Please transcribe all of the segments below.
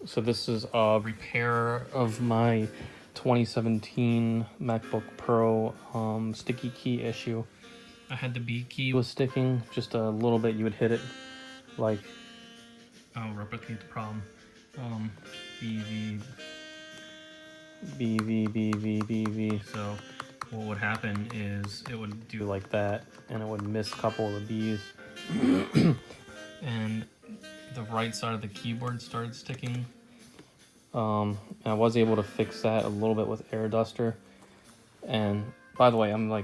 So this is a repair of my 2017 MacBook Pro sticky key issue. I had the B key was sticking just a little bit. You would hit it like, I'll replicate the problem. B. So what would happen is it would do like that, and it would miss a couple of the B's, and the right side of the keyboard started sticking. And I was able to fix that a little bit with Air Duster. And by the way, I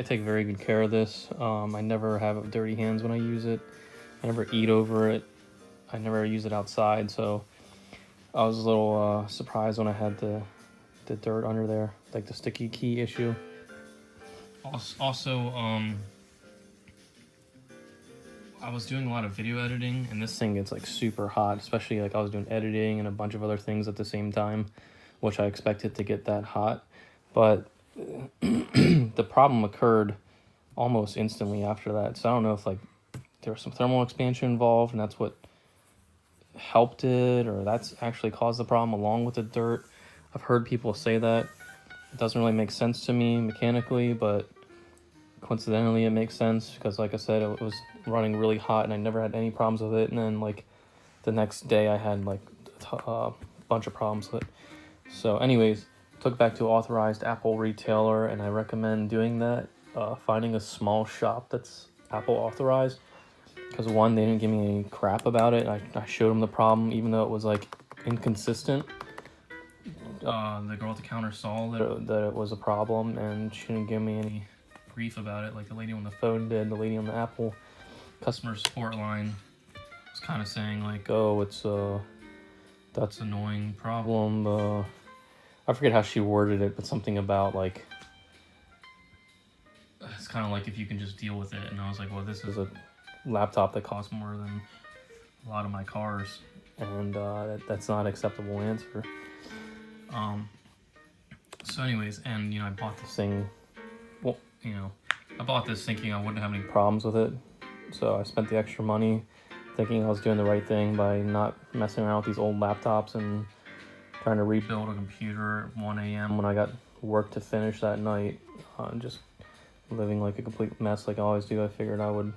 take very good care of this. I never have dirty hands when I use it. I never eat over it. I never use it outside, so I was a little surprised when I had the dirt under there, like the sticky key issue. Also, I was doing a lot of video editing, and this thing gets like super hot, especially like I was doing editing and a bunch of other things at the same time, which I expected to get that hot. But the problem occurred almost instantly after that. So I don't know if like there was some thermal expansion involved, and that's what helped it, or that's actually caused the problem along with the dirt. I've heard people say that. It doesn't really make sense to me mechanically, but coincidentally it makes sense because, like I said, it was running really hot and I never had any problems with it. And then like the next day I had like a bunch of problems with it. So anyways, took it back to an authorized Apple retailer, and I recommend doing that. Finding a small shop that's Apple authorized, because one, they didn't give me any crap about it. I showed them the problem, even though it was like inconsistent. The girl at the counter saw that it was a problem, and she didn't give me any grief about it like the lady on the phone did. The lady on the Apple customer support line was kind of saying like, oh, it's that's an annoying problem. I forget how she worded it, but something about like, it's kind of like if you can just deal with it. And I was like, well, this is a laptop that costs more than a lot of my cars, and that's not an acceptable answer. So anyways, and I bought this thing, well, I bought this thinking I wouldn't have any problems with it, so I spent the extra money thinking I was doing the right thing by not messing around with these old laptops and trying to rebuild a computer at 1 a.m. when I got work to finish that night, just living like a complete mess like I always do. I figured I would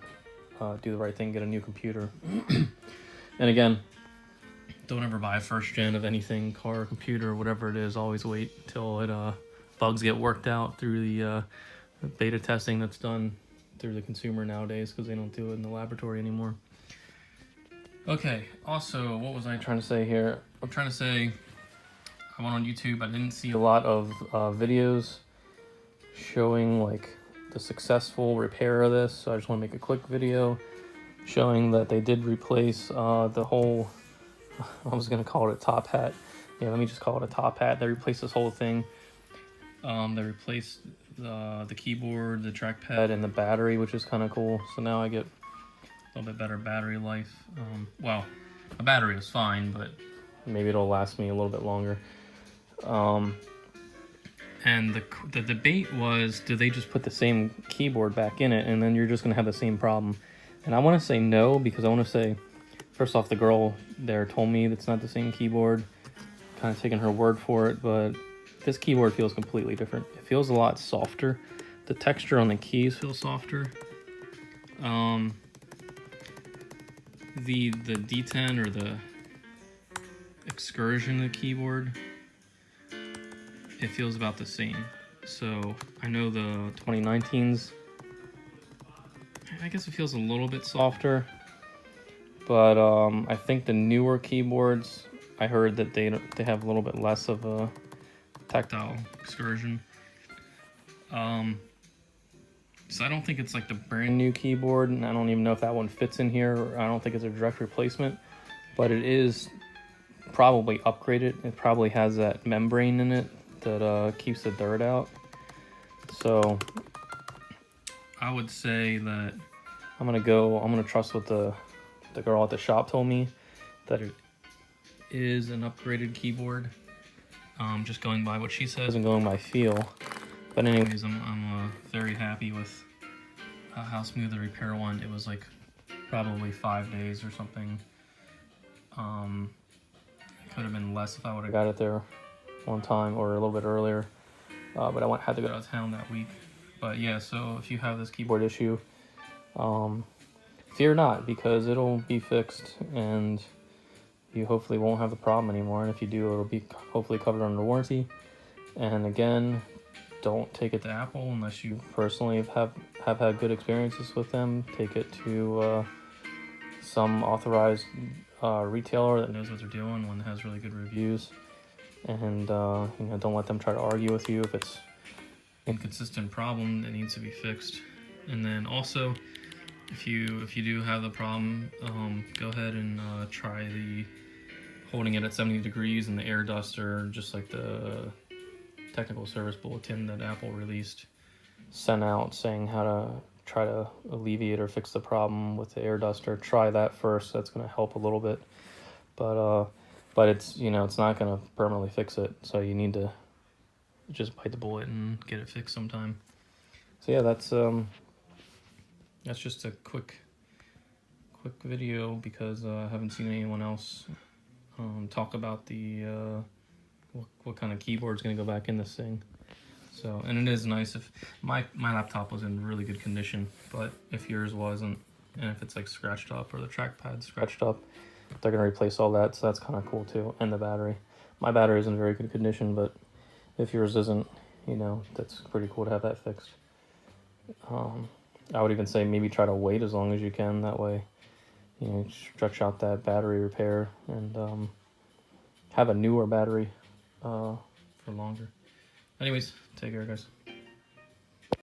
do the right thing, get a new computer. And again, don't ever buy a first gen of anything, car, computer, whatever it is. Always wait till it bugs get worked out through the beta testing that's done through the consumer nowadays, because they don't do it in the laboratory anymore. Okay, also, what was I trying to say here? I'm trying to say I went on YouTube. I didn't see a lot of videos showing like the successful repair of this, so I just want to make a quick video showing that they did replace the whole, I was going to call it a top hat. Yeah, let me just call it a top hat. They replaced this whole thing. They replaced the keyboard, the trackpad, and the battery, which is kind of cool. So now I get a little bit better battery life. Well, the battery is fine, but maybe it'll last me a little bit longer. And the debate was, do they just put the same keyboard back in it and then you're just going to have the same problem? And I want to say no, because I want to say, first off, the girl there told me that's not the same keyboard. Kind of taking her word for it, but this keyboard feels completely different. It feels a lot softer. The texture on the keys feels softer. The D10 or the excursion of the keyboard, it feels about the same. So I know the 2019's, I guess it feels a little bit softer, but I think the newer keyboards, I heard that they have a little bit less of a tactile excursion. So I don't think it's like the brand new keyboard, and I don't even know if that one fits in here. I don't think it's a direct replacement, but it is probably upgraded. It probably has that membrane in it that keeps the dirt out. So I would say that I'm gonna trust what the girl at the shop told me, that it is an upgraded keyboard. Just going by what she says and going by feel. But anyways, I'm very happy with how smooth the repair went. It was like probably 5 days or something. Could have been less if I would have got it there on time or a little bit earlier. But I had to go out of town that week. But yeah, so if you have this keyboard issue, fear not, because it'll be fixed and you hopefully won't have the problem anymore. And if you do, it'll be hopefully covered under warranty. And again, don't take it to Apple unless you personally have had good experiences with them. Take it to some authorized retailer that knows what they're doing, one that has really good reviews. And you know, don't let them try to argue with you if it's inconsistent problem that needs to be fixed. And then also, if you do have the problem, go ahead and try the holding it at 70 degrees in the air duster, just like the technical service bulletin that Apple released sent out saying how to try to alleviate or fix the problem with the air duster. Try that first. That's going to help a little bit, but it's, you know, it's not going to permanently fix it, so you need to just bite the bullet and get it fixed sometime. So yeah, that's just a quick video because I haven't seen anyone else talk about the what kind of keyboard's going to go back in this thing. So, and it is nice if my laptop was in really good condition, but if yours wasn't, and if it's like scratched up or the trackpad scratched up, they're going to replace all that, so that's kind of cool too. And the battery. My battery is in very good condition, but if yours isn't, you know, that's pretty cool to have that fixed. I would even say maybe try to wait as long as you can. That way, you know, stretch out that battery repair and have a newer battery for longer. Anyways, take care, guys.